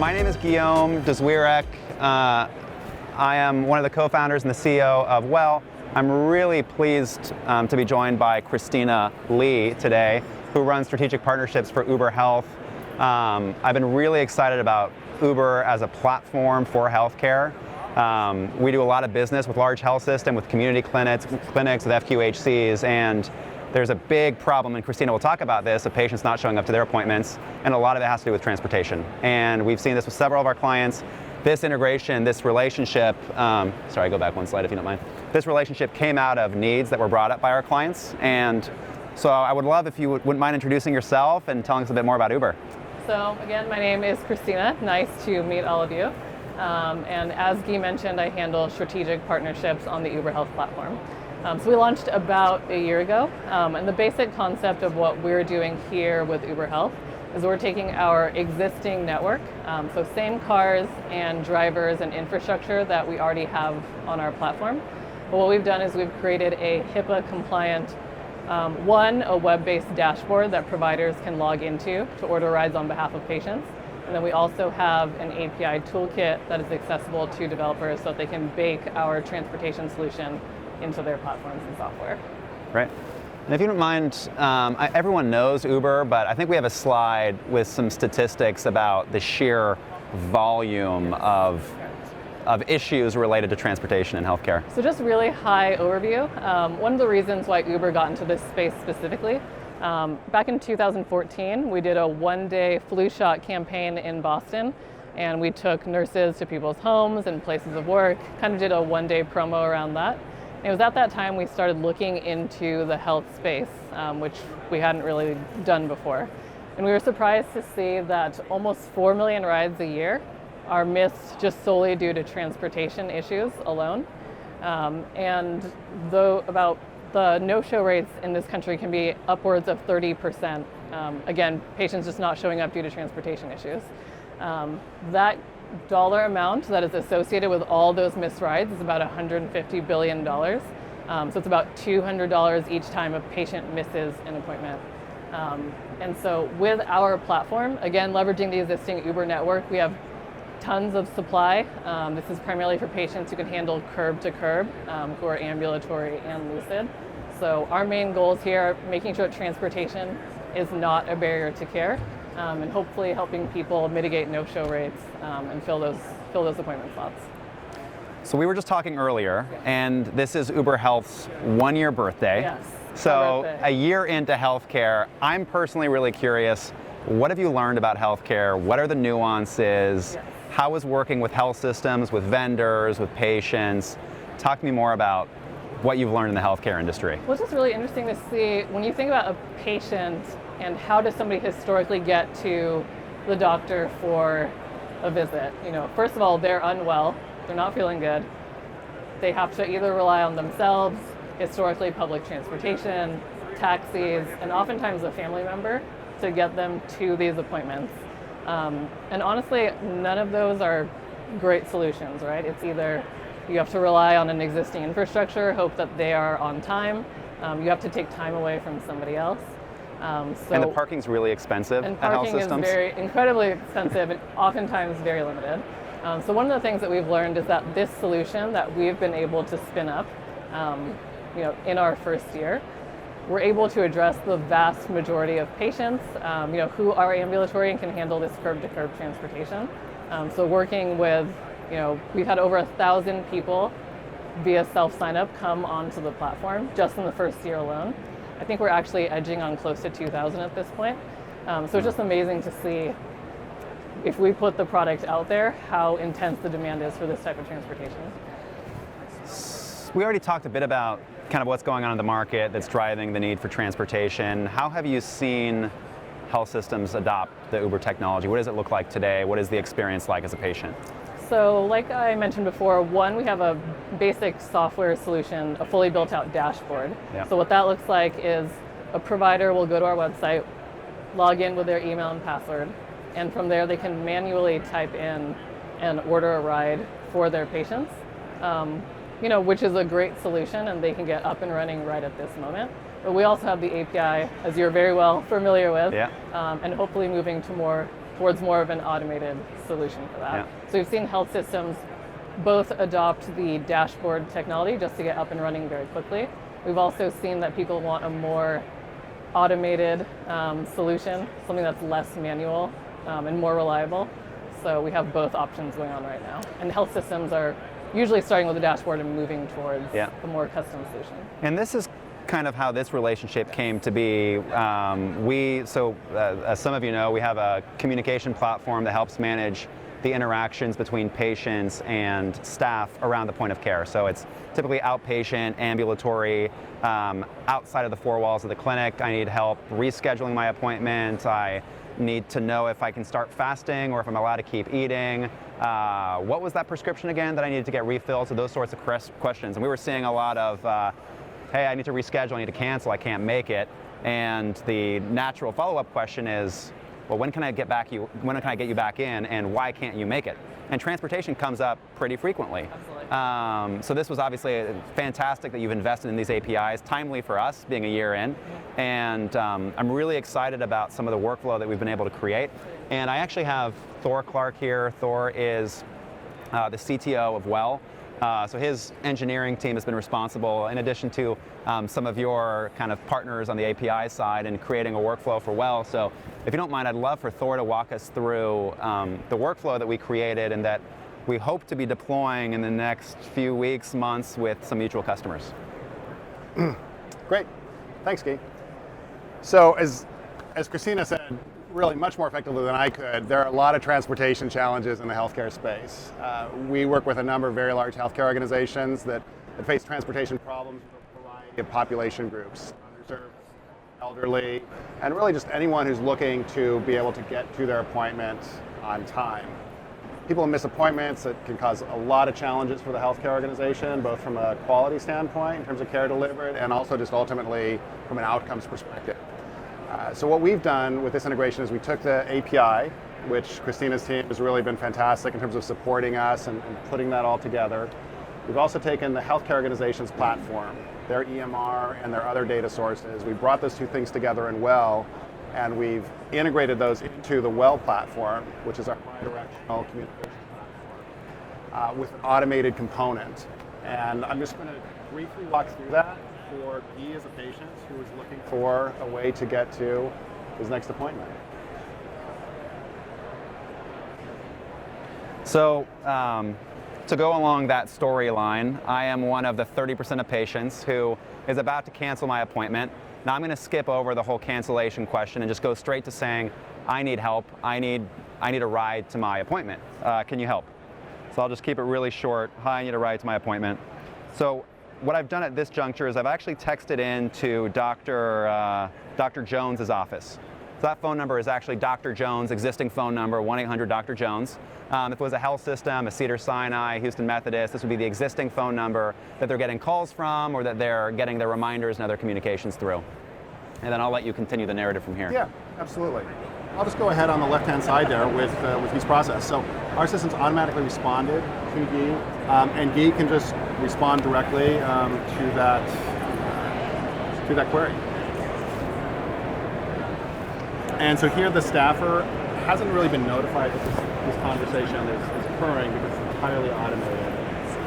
My name is Guillaume de Zwirek. I am one of the co-founders and the CEO of Well. I'm really pleased to be joined by Kristina Lee today, who runs strategic partnerships for Uber Health. I've been really excited about Uber as a platform for healthcare. We do a lot of business with large health systems, with community clinics, with FQHCs, and there's a big problem, and Kristina will talk about this, of patients not showing up to their appointments, and a lot of it has to do with transportation. And we've seen this with several of our clients. This integration, this relationship, sorry, go back one slide if you don't mind. This relationship came out of needs that were brought up by our clients, and so I would love if you wouldn't mind introducing yourself and telling us a bit more about Uber. So again, my name is Kristina. Nice to meet all of you. And as Guy mentioned, I handle strategic partnerships on the Uber Health platform. So we launched about a year ago, and the basic concept of what we're doing here with Uber Health is we're taking our existing network, so same cars and drivers and infrastructure that we already have on our platform. But what we've done is we've created a HIPAA-compliant, a web-based dashboard that providers can log into to order rides on behalf of patients. And then we also have an API toolkit that is accessible to developers so that they can bake our transportation solution into their platforms and software. Right. And if you don't mind, everyone knows Uber, but I think we have a slide with some statistics about the sheer volume of issues related to transportation and healthcare. So just really high overview. One of the reasons why Uber got into this space specifically, back in 2014, we did a one-day flu shot campaign in Boston, and we took nurses to people's homes and places of work, kind of did a one-day promo around that. And it was at that time we started looking into the health space, which we hadn't really done before. And we were surprised to see that almost 4 million rides a year are missed just solely due to transportation issues alone. And though about the no-show rates in this country can be upwards of 30%. Again, patients just not showing up due to transportation issues. That dollar amount that is associated with all those missed rides is about $150 billion. So it's about $200 each time a patient misses an appointment. And so with our platform, again, leveraging the existing Uber network, we have tons of supply. This is primarily for patients who can handle curb to curb, who are ambulatory and lucid. So our main goals here are making sure that transportation is not a barrier to care, and hopefully helping people mitigate no-show rates and fill those appointment slots. So we were just talking earlier, and this is Uber Health's one-year birthday. Yes. So a year into healthcare, I'm personally really curious, what have you learned about healthcare? What are the nuances? Yes. How is working with health systems, with vendors, with patients? Talk to me more about what you've learned in the healthcare industry. Well, it's just really interesting to see, when you think about a patient and how does somebody historically get to the doctor for a visit. You know, first of all, they're unwell, they're not feeling good. They have to either rely on themselves, historically public transportation, taxis, and oftentimes a family member to get them to these appointments. And honestly, none of those are great solutions, right? It's either you have to rely on an existing infrastructure, hope that they are on time. You have to take time away from somebody else. And the parking's really expensive at health systems? And parking is incredibly expensive and oftentimes very limited. So one of the things that we've learned is that this solution that we've been able to spin up in our first year, we're able to address the vast majority of patients who are ambulatory and can handle this curb-to-curb transportation. So working with, we've had over 1,000 people via self-sign-up come onto the platform just in the first year alone. I think we're actually edging on close to 2,000 at this point. So it's just amazing to see, if we put the product out there, how intense the demand is for this type of transportation. We already talked a bit about kind of what's going on in the market that's driving the need for transportation. How have you seen health systems adopt the Uber technology? What does it look like today? What is the experience like as a patient? So like I mentioned before, one, we have a basic software solution, a fully built out dashboard. Yep. So what that looks like is a provider will go to our website, log in with their email and password, and from there they can manually type in and order a ride for their patients, which is a great solution, and they can get up and running right at this moment. But we also have the API, as you're very well familiar with, and hopefully moving to more towards more of an automated solution for that. Yeah. So we've seen health systems both adopt the dashboard technology just to get up and running very quickly. We've also seen that people want a more automated solution, something that's less manual and more reliable. So we have both options going on right now. And health systems are usually starting with the dashboard and moving towards Yeah. a more custom solution. And this is kind of how this relationship came to be. As some of you know, we have a communication platform that helps manage the interactions between patients and staff around the point of care. So it's typically outpatient, ambulatory, outside of the four walls of the clinic. I need help rescheduling my appointment. I need to know if I can start fasting or if I'm allowed to keep eating. What was that prescription again that I needed to get refilled? So those sorts of questions. And we were seeing a lot of, hey, I need to reschedule, I need to cancel, I can't make it. And the natural follow-up question is, well, when can I get you back in, and why can't you make it? And transportation comes up pretty frequently. Absolutely. So this was obviously fantastic that you've invested in these APIs, timely for us being a year in. And I'm really excited about some of the workflow that we've been able to create. And I actually have Thor Clark here. Thor is the CTO of Well. So his engineering team has been responsible, in addition to some of your kind of partners on the API side, in creating a workflow for Well. So if you don't mind, I'd love for Thor to walk us through the workflow that we created and that we hope to be deploying in the next few weeks, months with some mutual customers. Great. Thanks, Guy. So as Kristina said, really much more effectively than I could, there are a lot of transportation challenges in the healthcare space. We work with a number of very large healthcare organizations that face transportation problems with a variety of population groups, underserved, elderly, and really just anyone who's looking to be able to get to their appointment on time. People miss appointments. That can cause a lot of challenges for the healthcare organization, both from a quality standpoint in terms of care delivered, and also just ultimately from an outcomes perspective. So what we've done with this integration is we took the API, which Kristina's team has really been fantastic in terms of supporting us and putting that all together. We've also taken the healthcare organization's platform, their EMR and their other data sources. We brought those two things together in Well, and we've integrated those into the Well platform, which is our bi-directional communication platform, with an automated component. And I'm just going to briefly walk through that for Guy as a patient who is looking for a way to get to his next appointment. So to go along that storyline, I am one of the 30% of patients who is about to cancel my appointment. Now I'm going to skip over the whole cancellation question and just go straight to saying, I need help, I need a ride to my appointment. Can you help? So I'll just keep it really short. Hi, I need a ride to my appointment. So what I've done at this juncture is I've actually texted in to Dr. Jones's office. So that phone number is actually Dr. Jones' existing phone number, 1-800-Dr. Jones. If it was a health system, a Cedars-Sinai, Houston Methodist, this would be the existing phone number that they're getting calls from or that they're getting their reminders and other communications through. And then I'll let you continue the narrative from here. Yeah, absolutely. I'll just go ahead on the left-hand side there with Guy's process. So our system's automatically responded to Guy, and Guy can just respond directly to that query. And so here the staffer hasn't really been notified that this conversation is occurring because it's entirely automated.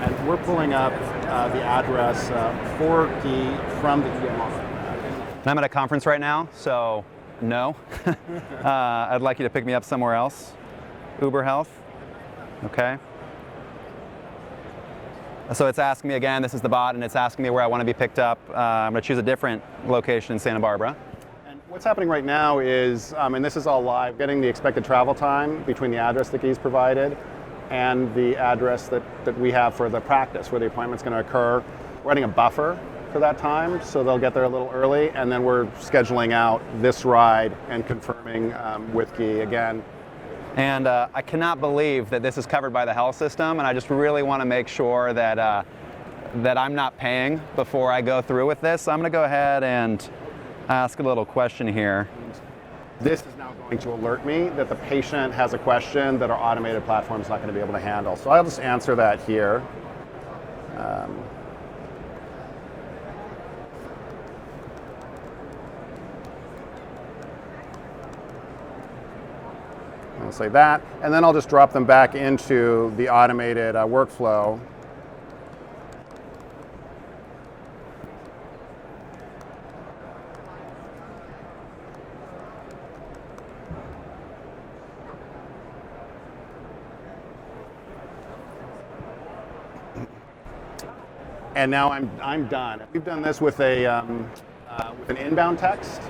And we're pulling up the address for Guy from the EMR. I'm at a conference right now, so no. I'd like you to pick me up somewhere else. Uber Health. Okay. So it's asking me again, this is the bot, and it's asking me where I want to be picked up. I'm going to choose a different location in Santa Barbara. And what's happening right now is, and this is all live, getting the expected travel time between the address that Guy's provided and the address that we have for the practice where the appointment's going to occur. We're adding a buffer for that time, so they'll get there a little early, and then we're scheduling out this ride and confirming with Guy again. And I cannot believe that this is covered by the health system, and I just really want to make sure that that I'm not paying before I go through with this. So I'm going to go ahead and ask a little question here. This is now going to alert me that the patient has a question that our automated platform is not going to be able to handle. So I'll just answer that here. We'll say that, and then I'll just drop them back into the automated workflow. And now I'm done. We've done this with with an inbound text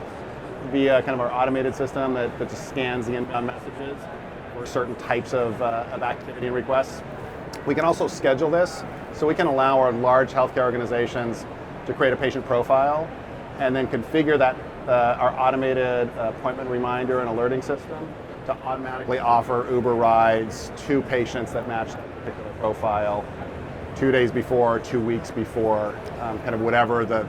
via kind of our automated system that just scans the inbound messages for certain types of activity and requests. We can also schedule this, so we can allow our large healthcare organizations to create a patient profile and then configure that our automated appointment reminder and alerting system to automatically offer Uber rides to patients that match that particular profile 2 days before, 2 weeks before, kind of whatever the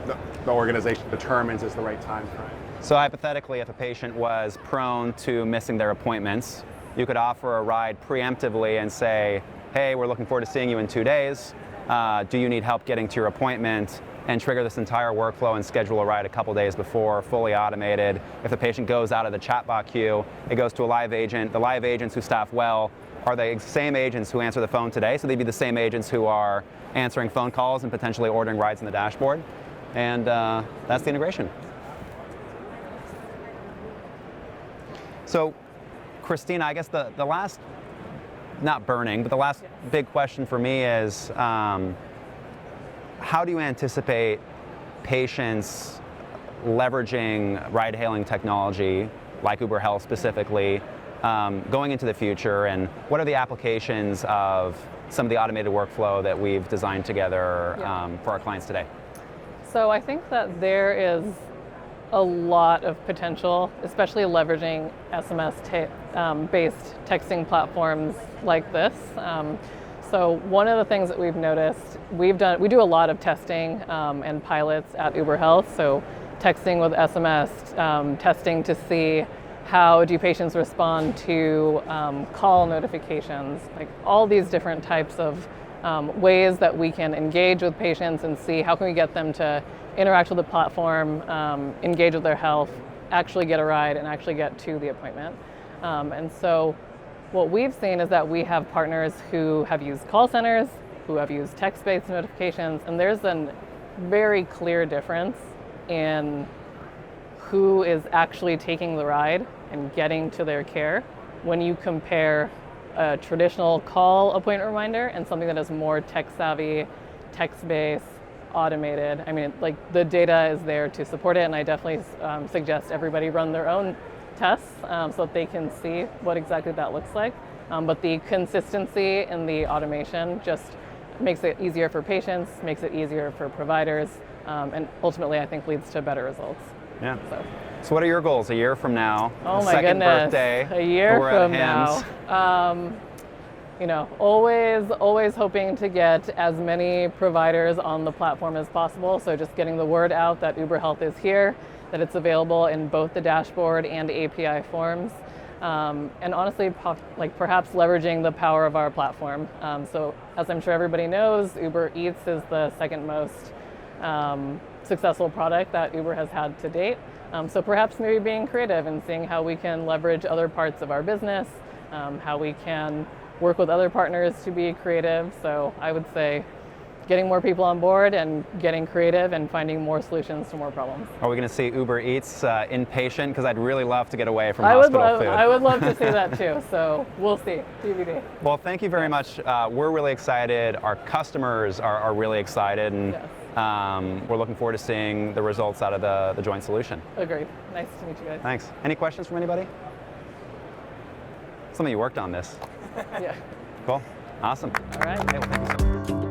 organization determines is the right time frame. So hypothetically, if a patient was prone to missing their appointments, you could offer a ride preemptively and say, hey, we're looking forward to seeing you in 2 days. Do you need help getting to your appointment? And trigger this entire workflow and schedule a ride a couple days before, fully automated. If the patient goes out of the chatbot queue, it goes to a live agent. The live agents who staff well are the same agents who answer the phone today, so they'd be the same agents who are answering phone calls and potentially ordering rides in the dashboard. And that's the integration. So, Kristina, I guess the last, not burning, but the last big question for me is, how do you anticipate patients leveraging ride-hailing technology, like Uber Health specifically, going into the future, and what are the applications of some of the automated workflow that we've designed together for our clients today? So I think that there is a lot of potential, especially leveraging SMS-based texting platforms like this. So one of the things that we've noticed, we do a lot of testing and pilots at Uber Health. So texting with SMS, testing to see how do patients respond to call notifications, like all these different types of ways that we can engage with patients and see how can we get them to interact with the platform, engage with their health, actually get a ride and actually get to the appointment. And so what we've seen is that we have partners who have used call centers, who have used text-based notifications, and there's a very clear difference in who is actually taking the ride and getting to their care when you compare a traditional call appointment reminder and something that is more tech-savvy, text-based, automated. I mean, like the data is there to support it, and I definitely suggest everybody run their own tests so that they can see what exactly that looks like. But the consistency in the automation just makes it easier for patients, makes it easier for providers, and ultimately I think leads to better results. Yeah. So what are your goals a year from now? Oh my second goodness. Birthday. A year from HIMSS. now. You know, always hoping to get as many providers on the platform as possible. So just getting the word out that Uber Health is here, that it's available in both the dashboard and API forms. And honestly, perhaps leveraging the power of our platform. So as I'm sure everybody knows, Uber Eats is the second most successful product that Uber has had to date. So perhaps maybe being creative and seeing how we can leverage other parts of our business, how we can work with other partners to be creative. So I would say getting more people on board and getting creative and finding more solutions to more problems. Are we going to see Uber Eats inpatient? Because I'd really love to get away from hospital food. I would love to see that too. So we'll see. TBD. Well, thank you very much. We're really excited. Our customers are really excited, and we're looking forward to seeing the results out of the joint solution. Agreed. Nice to meet you guys. Thanks. Any questions from anybody? Some of you worked on this. Yeah. Cool. Awesome. All right. Hey, well, thank you so much.